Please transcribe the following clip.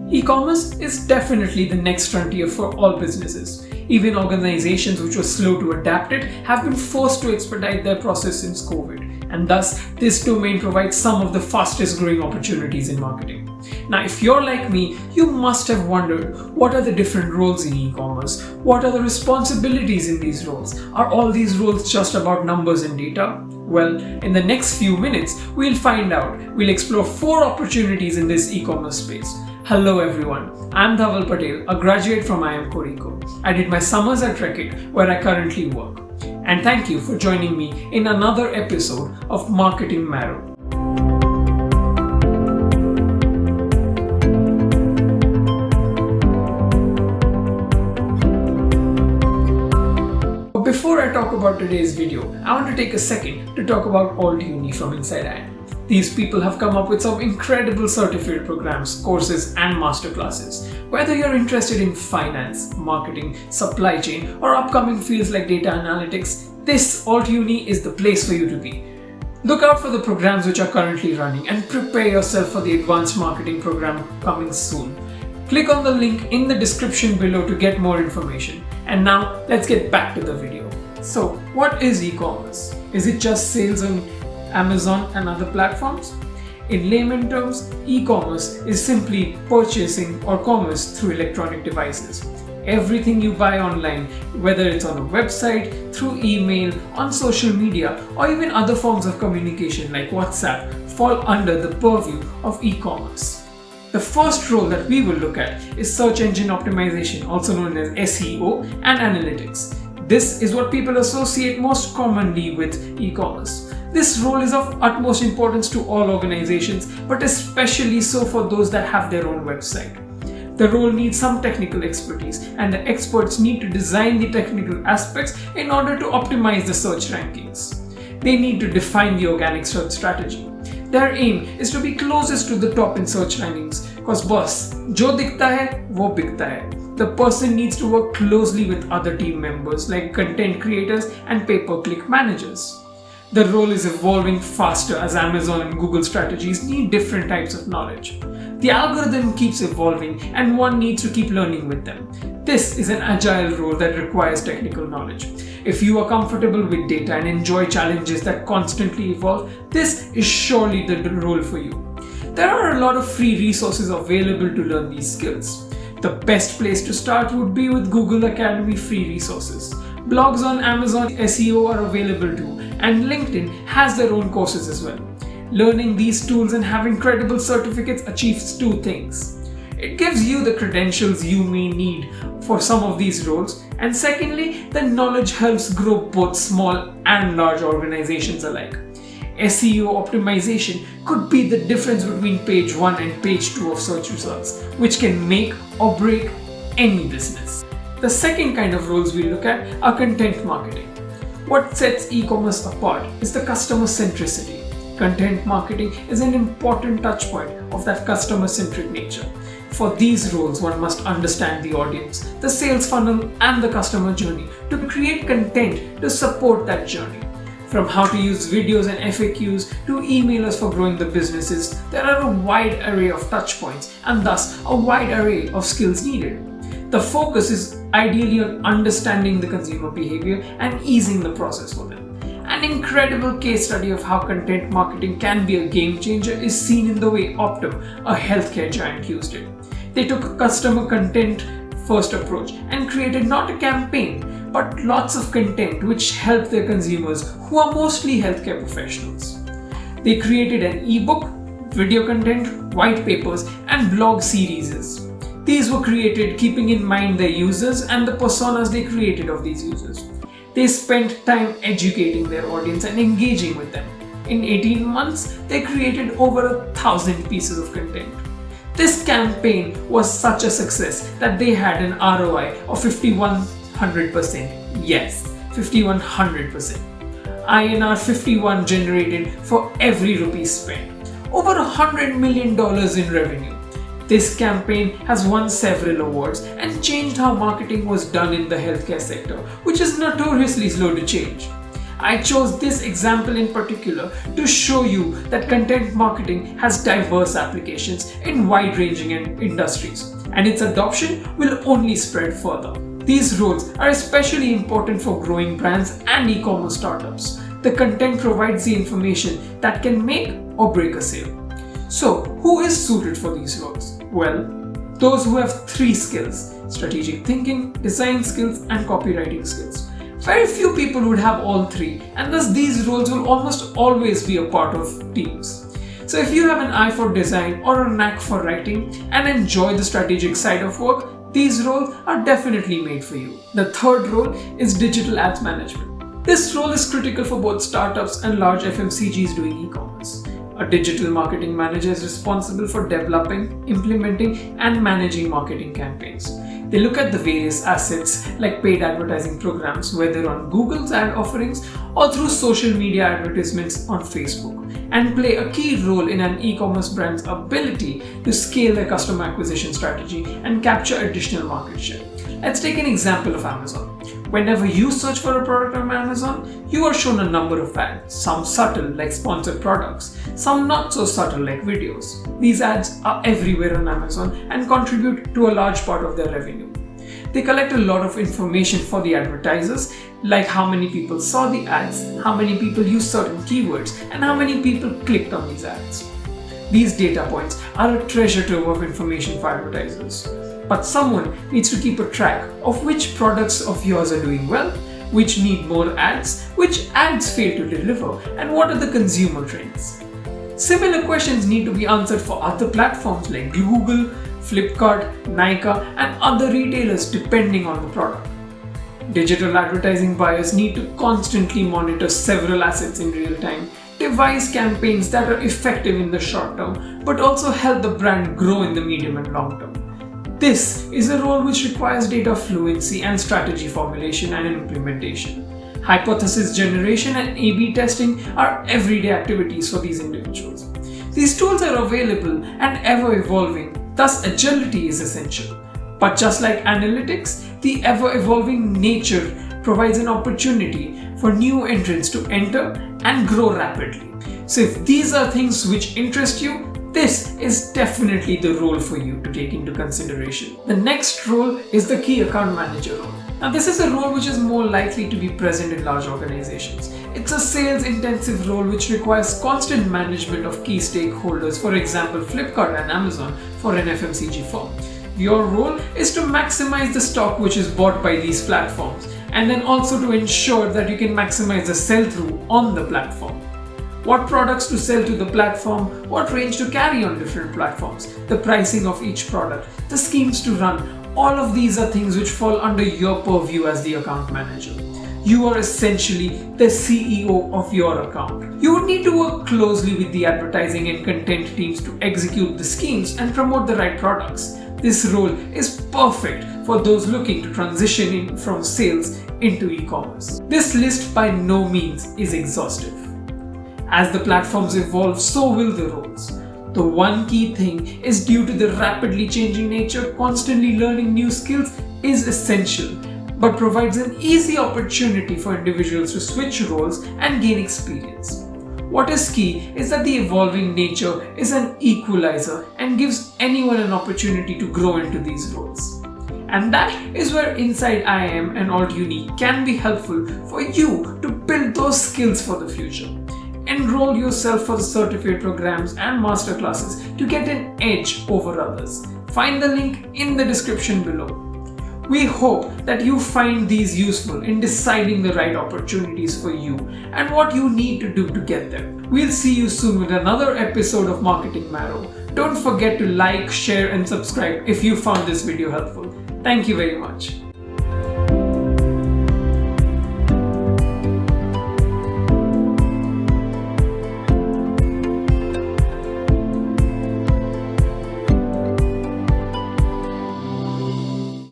E-commerce is definitely the next frontier for all businesses. Even organizations which were slow to adapt it have been forced to expedite their process since COVID, and thus this domain provides some of the fastest growing opportunities in marketing. Now, if you're like me, you must have wondered, what are the different roles in e-commerce? What are the responsibilities in these roles? Are all these roles just about numbers and data? Well, in the next few minutes, we'll find out. We'll explore 4 opportunities in this e-commerce space. Hello everyone, I'm Dhaval Patel, a graduate from A.K.A. I did my summers at Reckitt, where I currently work. And thank you for joining me in another episode of Marketing Marrow. Before I talk about today's video, I want to take a second to talk about OPTIMISATION from inside IIM. These people have come up with some incredible certificate programs, courses and masterclasses. Whether you're interested in finance, marketing, supply chain or upcoming fields like data analytics, this OPTIMISATION is the place for you to be. Look out for the programs which are currently running and prepare yourself for the advanced marketing program coming soon. Click on the link in the description below to get more information. And now let's get back to the video. So, what is e-commerce? Is it just sales on Amazon and other platforms? In layman terms, e-commerce is simply purchasing or commerce through electronic devices. Everything you buy online, whether it's on a website, through email, on social media, or even other forms of communication like WhatsApp, fall under the purview of e-commerce. The first role that we will look at is search engine optimization, also known as SEO, and analytics. This is what people associate most commonly with e-commerce. This role is of utmost importance to all organizations, but especially so for those that have their own website. The role needs some technical expertise, and the experts need to design the technical aspects in order to optimize the search rankings. They need to define the organic search strategy. Their aim is to be closest to the top in search rankings, because boss, jo dikhta hai, wo bikta hai. The person needs to work closely with other team members like content creators and pay-per-click managers. The role is evolving faster as Amazon and Google strategies need different types of knowledge. The algorithm keeps evolving and one needs to keep learning with them. This is an agile role that requires technical knowledge. If you are comfortable with data and enjoy challenges that constantly evolve, this is surely the role for you. There are a lot of free resources available to learn these skills. The best place to start would be with Google Academy free resources. Blogs on Amazon SEO are available too, and LinkedIn has their own courses as well. Learning these tools and having credible certificates achieves 2 things. It gives you the credentials you may need for some of these roles, and secondly, the knowledge helps grow both small and large organizations alike. SEO optimization could be the difference between page 1 and page 2 of search results, which can make or break any business. The second kind of roles we look at are content marketing. What sets e-commerce apart is the customer centricity. Content marketing is an important touchpoint of that customer-centric nature. For these roles, one must understand the audience, the sales funnel, and the customer journey to create content to support that journey. From how to use videos and FAQs to emailers for growing the businesses, there are a wide array of touchpoints and thus a wide array of skills needed. The focus is ideally on understanding the consumer behavior and easing the process for them. An incredible case study of how content marketing can be a game changer is seen in the way Optum, a healthcare giant, used it. They took a customer content first approach and created not a campaign, but lots of content which helped their consumers, who are mostly healthcare professionals. They created an ebook, video content, white papers, and blog series. These were created keeping in mind their users and the personas they created of these users. They spent time educating their audience and engaging with them. In 18 months, they created over 1,000 pieces of content. This campaign was such a success that they had an ROI of 5,100%. Yes, 5,100%. INR 51 generated for every rupee spent. Over $100 million in revenue. This campaign has won several awards and changed how marketing was done in the healthcare sector, which is notoriously slow to change. I chose this example in particular to show you that content marketing has diverse applications in wide-ranging industries, and its adoption will only spread further. These roles are especially important for growing brands and e-commerce startups. The content provides the information that can make or break a sale. So, who is suited for these roles? Well, those who have 3 skills: strategic thinking, design skills, and copywriting skills. Very few people would have all 3, and thus these roles will almost always be a part of teams. So if you have an eye for design or a knack for writing and enjoy the strategic side of work, these roles are definitely made for you. The third role is digital ads management. This role is critical for both startups and large FMCGs doing e-commerce. A digital marketing manager is responsible for developing, implementing, and managing marketing campaigns. They look at the various assets like paid advertising programs, whether on Google's ad offerings or through social media advertisements on Facebook, and play a key role in an e-commerce brand's ability to scale their customer acquisition strategy and capture additional market share. Let's take an example of Amazon. Whenever you search for a product on Amazon, you are shown a number of ads, some subtle like sponsored products, some not so subtle like videos. These ads are everywhere on Amazon and contribute to a large part of their revenue. They collect a lot of information for the advertisers, like how many people saw the ads, how many people used certain keywords, and how many people clicked on these ads. These data points are a treasure trove of information for advertisers. But someone needs to keep a track of which products of yours are doing well, which need more ads, which ads fail to deliver, and what are the consumer trends. Similar questions need to be answered for other platforms like Google, Flipkart, Nykaa, and other retailers depending on the product. Digital advertising buyers need to constantly monitor several assets in real time, devise campaigns that are effective in the short term, but also help the brand grow in the medium and long term. This is a role which requires data fluency and strategy formulation and implementation. Hypothesis generation and A/B testing are everyday activities for these individuals. These tools are available and ever evolving, thus agility is essential. But just like analytics, the ever evolving nature provides an opportunity for new entrants to enter and grow rapidly. So if these are things which interest you, this is definitely the role for you to take into consideration. The next role is the key account manager role. Now this is a role which is more likely to be present in large organizations. It's a sales intensive role which requires constant management of key stakeholders, for example Flipkart and Amazon for an FMCG firm. Your role is to maximize the stock which is bought by these platforms, and then also to ensure that you can maximize the sell-through on the platform. What products to sell to the platform, what range to carry on different platforms, the pricing of each product, the schemes to run, all of these are things which fall under your purview as the account manager. You are essentially the CEO of your account. You would need to work closely with the advertising and content teams to execute the schemes and promote the right products. This role is perfect for those looking to transition in from sales into e-commerce. This list by no means is exhaustive. As the platforms evolve, so will the roles. The one key thing is, due to the rapidly changing nature, constantly learning new skills is essential, but provides an easy opportunity for individuals to switch roles and gain experience. What is key is that the evolving nature is an equalizer and gives anyone an opportunity to grow into these roles. And that is where Inside IIM and AltUni can be helpful for you to build those skills for the future. Enroll yourself for the certificate programs and masterclasses to get an edge over others. Find the link in the description below. We hope that you find these useful in deciding the right opportunities for you and what you need to do to get there. We'll see you soon with another episode of Marketing Marrow. Don't forget to like, share and subscribe if you found this video helpful. Thank you very much.